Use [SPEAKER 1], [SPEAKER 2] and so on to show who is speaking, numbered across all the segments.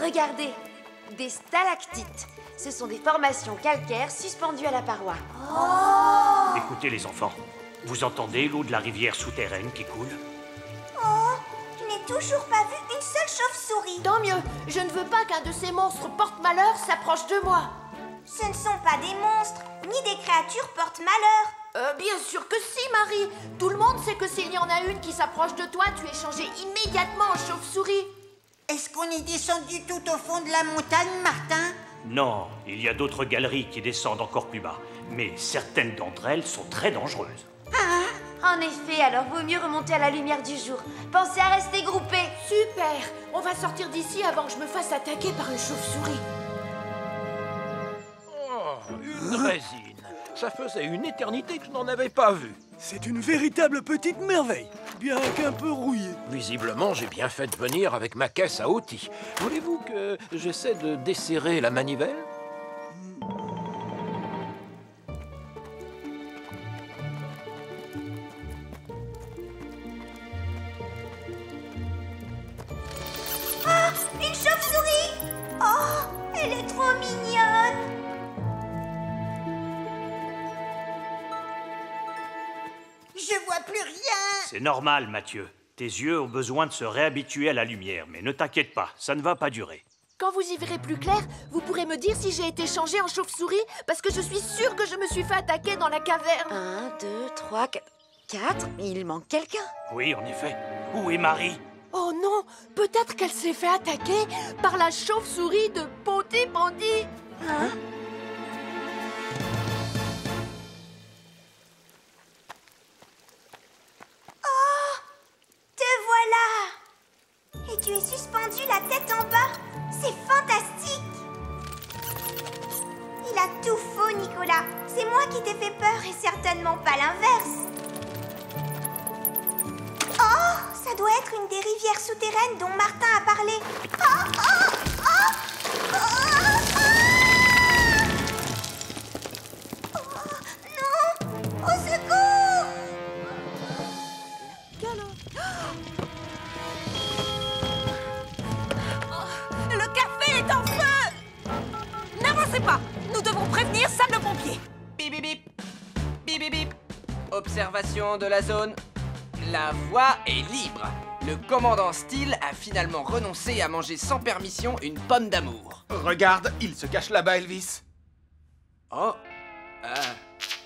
[SPEAKER 1] Regardez, des stalactites. Ce sont des formations calcaires suspendues à la paroi.
[SPEAKER 2] Oh! Écoutez les enfants, vous entendez l'eau de la rivière souterraine qui coule?
[SPEAKER 3] Oh, je n'ai toujours pas vu une seule chauve-souris.
[SPEAKER 4] Tant mieux, je ne veux pas qu'un de ces monstres porte-malheur s'approche de moi.
[SPEAKER 3] Ce ne sont pas des monstres, ni des créatures porte-malheur.
[SPEAKER 4] Bien sûr que si, Marie. Tout le monde sait que s'il y en a une qui s'approche de toi, tu es changée immédiatement en chauve-souris.
[SPEAKER 5] Est-ce qu'on est descendu tout au fond de la montagne, Martin?
[SPEAKER 2] Non, il y a d'autres galeries qui descendent encore plus bas. Mais certaines d'entre elles sont très dangereuses.
[SPEAKER 1] En effet, alors vaut mieux remonter à la lumière du jour. Pensez à rester groupés.
[SPEAKER 4] Super. On va sortir d'ici avant que je me fasse attaquer par une chauve-souris.
[SPEAKER 6] Oh, une résine. Ça faisait une éternité que je n'en avais pas vu.
[SPEAKER 7] C'est une véritable petite merveille, bien qu'un peu rouillée.
[SPEAKER 6] Visiblement, j'ai bien fait de venir avec ma caisse à outils. Voulez-vous que j'essaie de desserrer la manivelle?
[SPEAKER 3] Ah, une chauve-souris! Oh, elle est trop mignonne!
[SPEAKER 5] Je vois plus rien.
[SPEAKER 2] C'est normal, Mathieu. Tes yeux ont besoin de se réhabituer à la lumière, mais ne t'inquiète pas, ça ne va pas durer.
[SPEAKER 4] Quand vous y verrez plus clair, vous pourrez me dire si j'ai été changée en chauve-souris, parce que je suis sûre que je me suis fait attaquer dans la caverne.
[SPEAKER 1] 1, 2, 3, 4. Il manque quelqu'un.
[SPEAKER 2] Oui, en effet. Où est Marie?
[SPEAKER 4] Oh non, peut-être qu'elle s'est fait attaquer par la chauve-souris de Ponty Pandy.
[SPEAKER 1] Hein?
[SPEAKER 3] Te voilà! Et tu es suspendu la tête en bas. C'est fantastique! Il a tout faux, Nicolas. C'est moi qui t'ai fait peur et certainement pas l'inverse. Oh, ça doit être une des rivières souterraines dont Martin a parlé. Oh, oh, oh, oh, oh. Oh, non! Au secours!
[SPEAKER 4] Le café est en feu! N'avancez pas! Nous devons prévenir salle de pompiers.
[SPEAKER 8] Bip bip bip. Bip bip bip. Observation de la zone. La voie est libre. Le commandant Steele a finalement renoncé à manger sans permission une pomme d'amour.
[SPEAKER 9] Regarde, il se cache là-bas, Elvis.
[SPEAKER 8] Oh.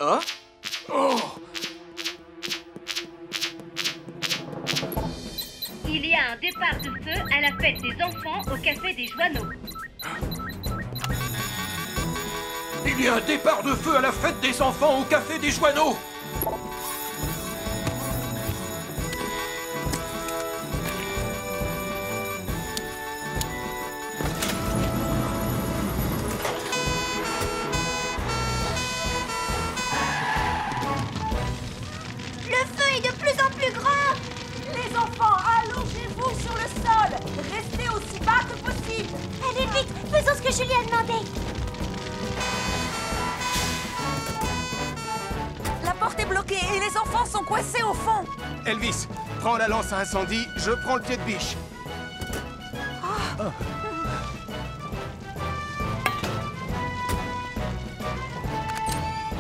[SPEAKER 8] Oh.
[SPEAKER 9] Oh!
[SPEAKER 10] Il y a un départ de feu à la fête des enfants au Café des Joanneaux.
[SPEAKER 6] Il y a un départ de feu à la fête des enfants au Café des Joanneaux.
[SPEAKER 3] Le feu est de plus en plus grand!
[SPEAKER 4] Les enfants, allongez-vous sur le sol. Restez aussi bas que possible.
[SPEAKER 3] Allez vite, faisons ce que Julie a demandé.
[SPEAKER 4] La porte est bloquée et les enfants sont coincés au fond.
[SPEAKER 9] Elvis, prends la lance à incendie, je prends le pied de biche.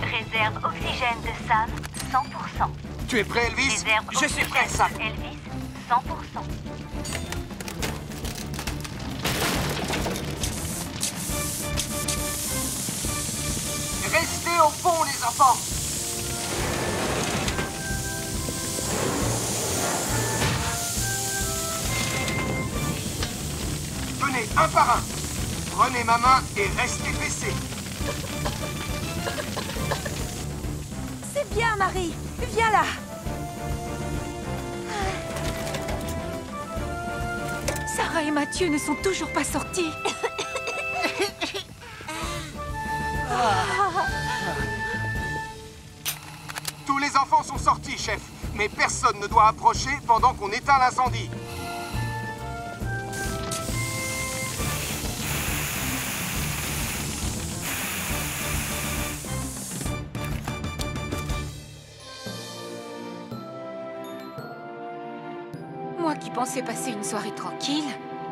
[SPEAKER 10] Réserve oxygène de Sam, 100%.
[SPEAKER 9] Tu es prêt, Elvis?
[SPEAKER 10] Réserve
[SPEAKER 9] Je suis prêt, Sam.
[SPEAKER 10] Elvis, 100%.
[SPEAKER 8] Restez au fond, les enfants.
[SPEAKER 9] Venez, un par un. Prenez ma main et restez baissés.
[SPEAKER 4] C'est bien, Marie. Viens là. Sarah et Mathieu ne sont toujours pas sortis.
[SPEAKER 9] Tous les enfants sont sortis, chef. Mais personne ne doit approcher pendant qu'on éteint l'incendie.
[SPEAKER 4] Moi qui pensais passer une soirée tranquille.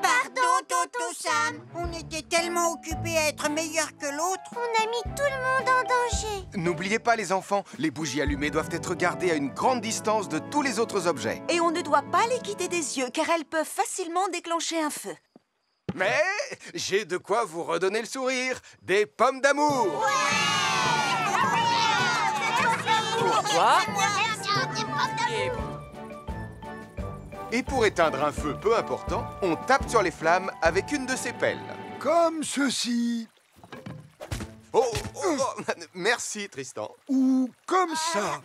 [SPEAKER 5] Pardon, Toto Sam. On était tellement occupés à être meilleurs que l'autre.
[SPEAKER 3] On a mis tout le monde en danger.
[SPEAKER 9] N'oubliez pas les enfants, les bougies allumées doivent être gardées à une grande distance de tous les autres objets.
[SPEAKER 11] Et on ne doit pas les quitter des yeux, car elles peuvent facilement déclencher un feu.
[SPEAKER 9] Mais j'ai de quoi vous redonner le sourire. Des pommes d'amour.
[SPEAKER 8] Pourquoi?
[SPEAKER 9] Et pour éteindre un feu peu important, on tape sur les flammes avec une de ces pelles.
[SPEAKER 7] Comme ceci.
[SPEAKER 9] Oh, merci Tristan.
[SPEAKER 7] Ou comme ça.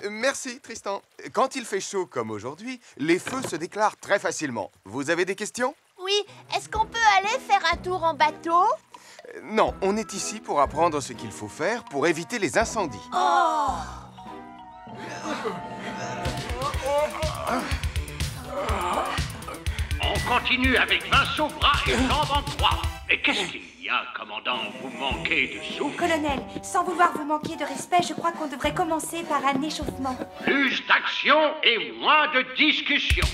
[SPEAKER 9] Merci Tristan. Quand il fait chaud comme aujourd'hui, les feux se déclarent très facilement. Vous avez des questions?
[SPEAKER 4] Oui, est-ce qu'on peut aller faire un tour en bateau?
[SPEAKER 9] Non, on est ici pour apprendre ce qu'il faut faire pour éviter les incendies.
[SPEAKER 2] On continue avec 20 sauts bras et jambes en croix. Et qu'est-ce qu'il y a, commandant? Vous manquez de souffle?
[SPEAKER 12] Colonel, sans vouloir vous manquer de respect, je crois qu'on devrait commencer par un échauffement.
[SPEAKER 2] Plus d'action et moins de discussion.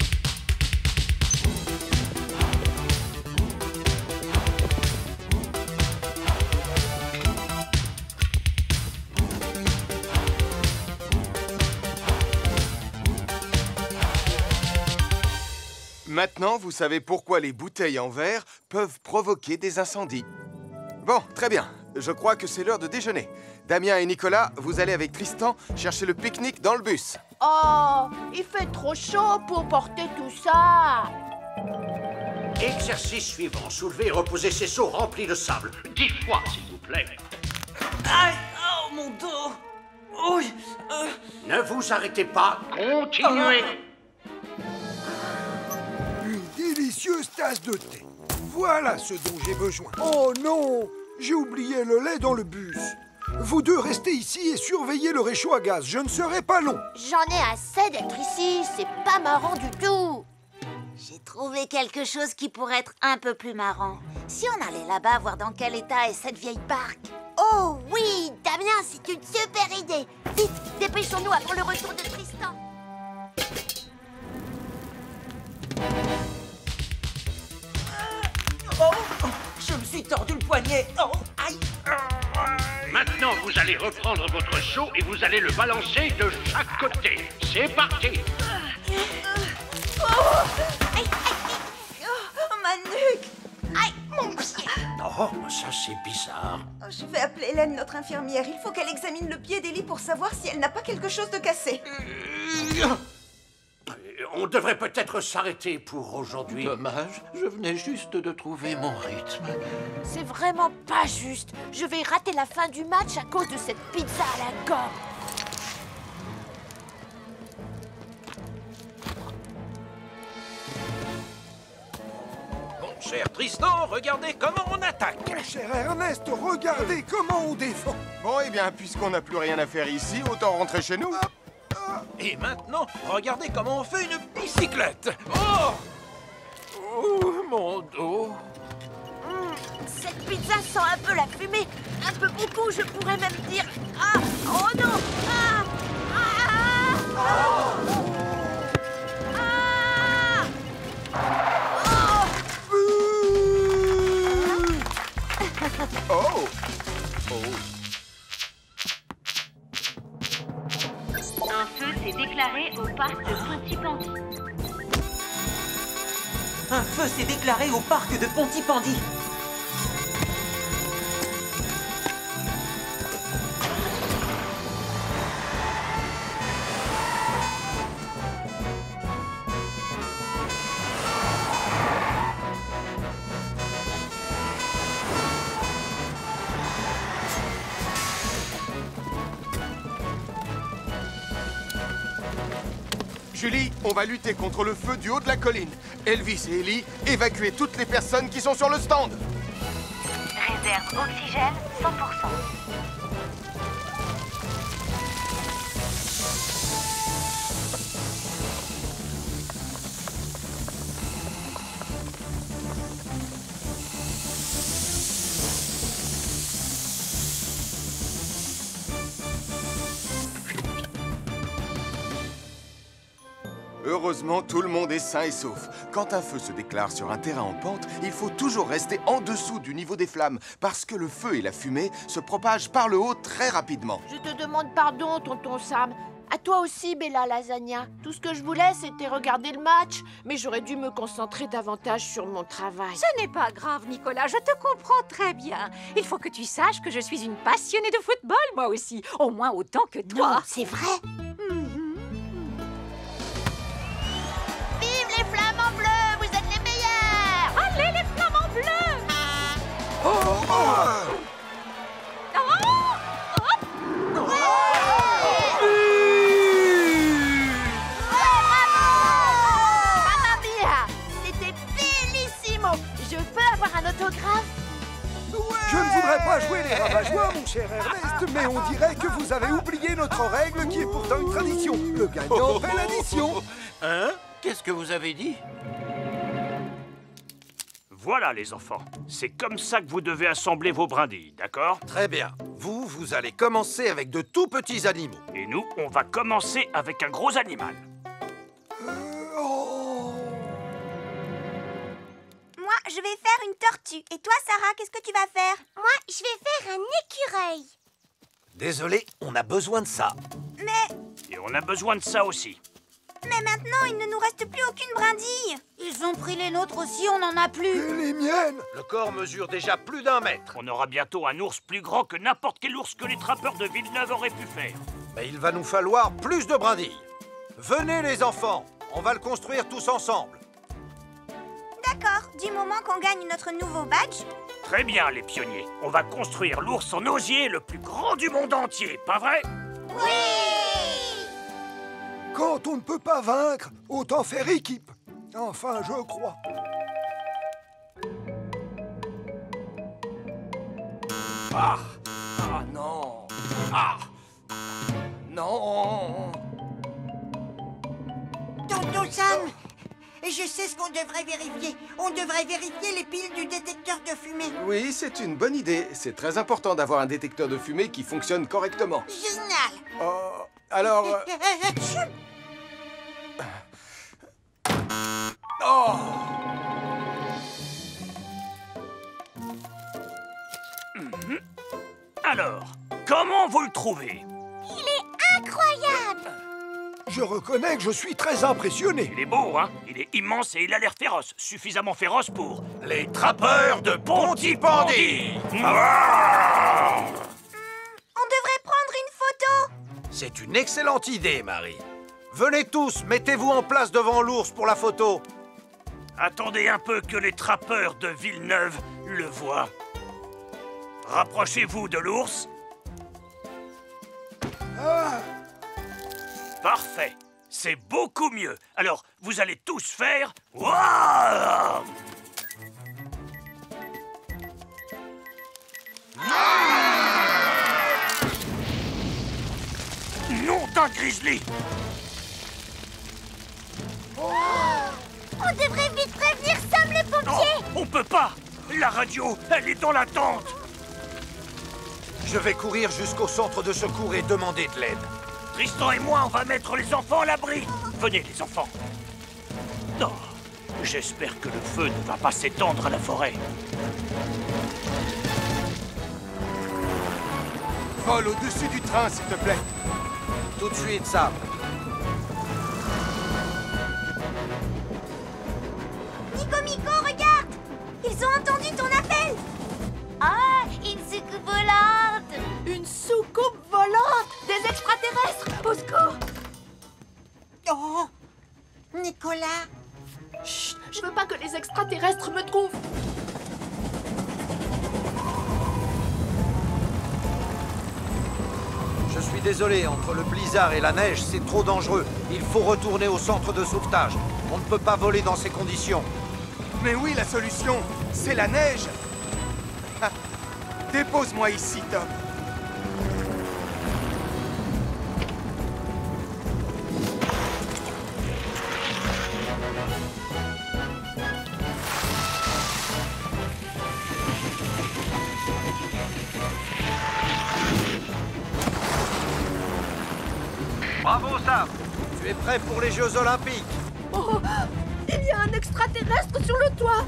[SPEAKER 9] Maintenant, vous savez pourquoi les bouteilles en verre peuvent provoquer des incendies. Bon, très bien. Je crois que c'est l'heure de déjeuner. Damien et Nicolas, vous allez avec Tristan chercher le pique-nique dans le bus.
[SPEAKER 4] Oh, il fait trop chaud pour porter tout ça.
[SPEAKER 2] Exercice suivant. Soulever et reposer ces seaux remplis de sable. 10 fois, s'il vous plaît.
[SPEAKER 8] Aïe! Oh, mon dos! Oui!
[SPEAKER 2] Ne vous arrêtez pas. Continuez.
[SPEAKER 7] Une délicieuse tasse de thé. Voilà ce dont j'ai besoin. Oh non! J'ai oublié le lait dans le bus. Vous deux restez ici et surveillez le réchaud à gaz. Je ne serai pas long.
[SPEAKER 4] J'en ai assez d'être ici, c'est pas marrant du tout.
[SPEAKER 3] J'ai trouvé quelque chose qui pourrait être un peu plus marrant. Si on allait là-bas voir dans quel état est cette vieille barque. Oh oui, Damien, c'est une super idée. Vite, dépêchons-nous avant le retour de Tristan.
[SPEAKER 8] Oh! Je me suis tordu le poignet! Oh! Aïe!
[SPEAKER 2] Maintenant, vous allez reprendre votre seau et vous allez le balancer de chaque côté. C'est parti.
[SPEAKER 11] Ma nuque!
[SPEAKER 3] Aïe, mon pied.
[SPEAKER 2] Oh, ça c'est bizarre.
[SPEAKER 11] Je vais appeler Hélène, notre infirmière. Il faut qu'elle examine le pied d'Ellie pour savoir si elle n'a pas quelque chose de cassé.
[SPEAKER 2] On devrait peut-être s'arrêter pour aujourd'hui.
[SPEAKER 6] Dommage, je venais juste de trouver mon rythme.
[SPEAKER 4] C'est vraiment pas juste. Je vais rater la fin du match à cause de cette pizza à la gomme.
[SPEAKER 6] Mon cher Tristan, regardez comment on attaque.
[SPEAKER 7] Cher Ernest, regardez comment on défend.
[SPEAKER 9] Bon, eh bien, puisqu'on n'a plus rien à faire ici, autant rentrer chez nous.
[SPEAKER 6] Et maintenant, regardez comment on fait une bicyclette. Oh! Oh, mon dos.
[SPEAKER 4] Cette pizza sent un peu la fumée. Un peu beaucoup, je pourrais même dire... Ah! Oh non! Ah! Ah! Ah!
[SPEAKER 9] Oh!
[SPEAKER 10] Un feu s'est déclaré au parc de Pontypandy.
[SPEAKER 8] Un feu s'est déclaré au parc de Pontypandy.
[SPEAKER 9] Julie, on va lutter contre le feu du haut de la colline. Elvis et Ellie, évacuez toutes les personnes qui sont sur le stand.
[SPEAKER 10] Réserve oxygène 100%.
[SPEAKER 9] Heureusement, tout le monde est sain et sauf. Quand un feu se déclare sur un terrain en pente, il faut toujours rester en dessous du niveau des flammes, parce que le feu et la fumée se propagent par le haut très rapidement.
[SPEAKER 4] Je te demande pardon, tonton Sam. À toi aussi, Bella Lasagna. Tout ce que je voulais, c'était regarder le match. Mais j'aurais dû me concentrer davantage sur mon travail.
[SPEAKER 13] Ce n'est pas grave, Nicolas, je te comprends très bien. Il faut que tu saches que je suis une passionnée de football, moi aussi. Au moins autant que toi.
[SPEAKER 3] Non, c'est vrai. Vive les flamants bleus, vous êtes les meilleurs.
[SPEAKER 13] Allez, les flamants bleus.
[SPEAKER 4] Mamma mia! C'était bellissimo! Je peux avoir un autographe?
[SPEAKER 7] Je ne voudrais pas jouer les rabat-joie, mon cher Ernest, mais on dirait que vous avez oublié notre règle qui est pourtant une tradition. Le gagnant fait l'addition.
[SPEAKER 6] Hein? Qu'est-ce que vous avez dit?
[SPEAKER 2] Voilà, les enfants. C'est comme ça que vous devez assembler vos brindilles, d'accord?
[SPEAKER 6] Très bien. Vous allez commencer avec de tout petits animaux.
[SPEAKER 2] Et nous, on va commencer avec un gros animal.
[SPEAKER 12] Moi, je vais faire une tortue. Et toi, Sarah, qu'est-ce que tu vas faire?
[SPEAKER 3] Moi, je vais faire un écureuil.
[SPEAKER 6] Désolé, on a besoin de ça.
[SPEAKER 12] Mais
[SPEAKER 2] Et on a besoin de ça aussi.
[SPEAKER 12] maintenant, il ne nous reste plus aucune brindille.
[SPEAKER 3] Ils ont pris les nôtres aussi, on n'en a plus.
[SPEAKER 7] Et les miennes?
[SPEAKER 6] Le corps mesure déjà plus d'1 mètre.
[SPEAKER 2] On aura bientôt un ours plus grand que n'importe quel ours que les trappeurs de Villeneuve auraient pu faire.
[SPEAKER 6] Mais il va nous falloir plus de brindilles. Venez les enfants, on va le construire tous ensemble.
[SPEAKER 12] D'accord, du moment qu'on gagne notre nouveau badge.
[SPEAKER 2] Très bien, les pionniers. On va construire l'ours en osier le plus grand du monde entier, pas vrai?
[SPEAKER 7] Quand on ne peut pas vaincre, autant faire équipe. Enfin, je crois.
[SPEAKER 8] Ah! Ah non! Ah! Non!
[SPEAKER 5] Tonton Sam, je sais ce qu'on devrait vérifier. On devrait vérifier les piles du détecteur de fumée.
[SPEAKER 9] Oui, c'est une bonne idée. C'est très important d'avoir un détecteur de fumée qui fonctionne correctement.
[SPEAKER 5] Génial.
[SPEAKER 9] Alors... Oh!
[SPEAKER 2] Alors, comment vous le trouvez?
[SPEAKER 3] Il est incroyable.
[SPEAKER 7] Je reconnais que je suis très impressionné.
[SPEAKER 2] Il est beau, hein? Il est immense et il a l'air féroce. Suffisamment féroce pour...
[SPEAKER 6] Les trappeurs de Pontypandy!
[SPEAKER 12] On devrait prendre une photo.
[SPEAKER 6] C'est une excellente idée, Marie. Venez tous, mettez-vous en place devant l'ours pour la photo.
[SPEAKER 2] Attendez un peu que les trappeurs de Villeneuve le voient. Rapprochez-vous de l'ours. Parfait. C'est beaucoup mieux. Alors, vous allez tous faire... Waouh! Nom d'un grizzly!
[SPEAKER 3] On devrait vite prévenir Sam les pompiers.
[SPEAKER 2] Non, on peut pas! La radio, elle est dans la tente!
[SPEAKER 6] Je vais courir jusqu'au centre de secours et demander de l'aide.
[SPEAKER 2] Tristan et moi, on va mettre les enfants à l'abri. Venez, les enfants. Non, j'espère que le feu ne va pas s'étendre à la forêt.
[SPEAKER 9] Vole au-dessus du train, s'il te plaît.
[SPEAKER 6] Tout de suite, Sam.
[SPEAKER 12] Nico, regarde. Ils ont entendu ton appel.
[SPEAKER 3] Ah, une soucoupe volante.
[SPEAKER 4] Une soucoupe volante! Des extraterrestres! Au secours!
[SPEAKER 5] Oh, Nicolas.
[SPEAKER 4] Chut! Je veux pas que les extraterrestres me trouvent!
[SPEAKER 6] Je suis désolé, entre le blizzard et la neige, c'est trop dangereux. Il faut retourner au centre de sauvetage. On ne peut pas voler dans ces conditions.
[SPEAKER 9] Mais oui, la solution, c'est la neige. Ah, dépose-moi ici, Tom.
[SPEAKER 6] Bravo, Sam. Tu es prêt pour les Jeux Olympiques.
[SPEAKER 4] extraterrestre sur le toit.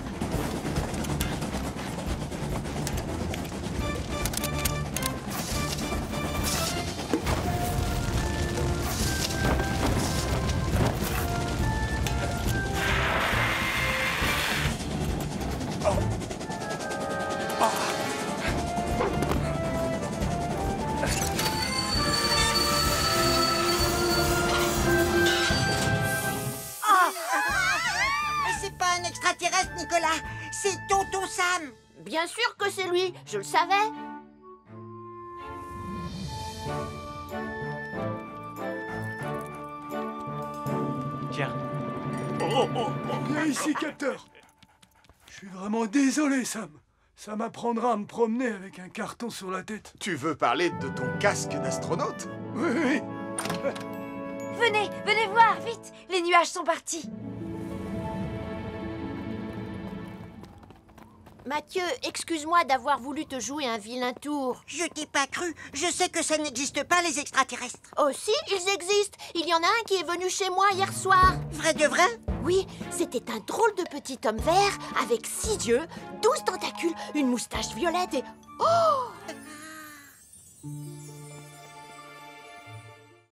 [SPEAKER 5] C'est pas un extraterrestre, Nicolas. C'est Tonton Sam.
[SPEAKER 4] Bien sûr que c'est lui, je le savais.
[SPEAKER 2] Tiens.
[SPEAKER 14] Viens ici, capteur. Je suis vraiment désolé, Sam. Ça m'apprendra à me promener avec un carton sur la tête.
[SPEAKER 9] Tu veux parler de ton casque d'astronaute?
[SPEAKER 14] Oui, oui.
[SPEAKER 1] Venez voir, vite. Les nuages sont partis.
[SPEAKER 4] Mathieu, excuse-moi d'avoir voulu te jouer un vilain tour.
[SPEAKER 5] Je t'ai pas cru. Je sais que ça n'existe pas, les extraterrestres.
[SPEAKER 4] Oh si, ils existent. Il y en a un qui est venu chez moi hier soir.
[SPEAKER 5] Vrai de vrai?
[SPEAKER 4] Oui, c'était un drôle de petit homme vert avec 6 yeux, 12 tentacules, une moustache violette et... Oh!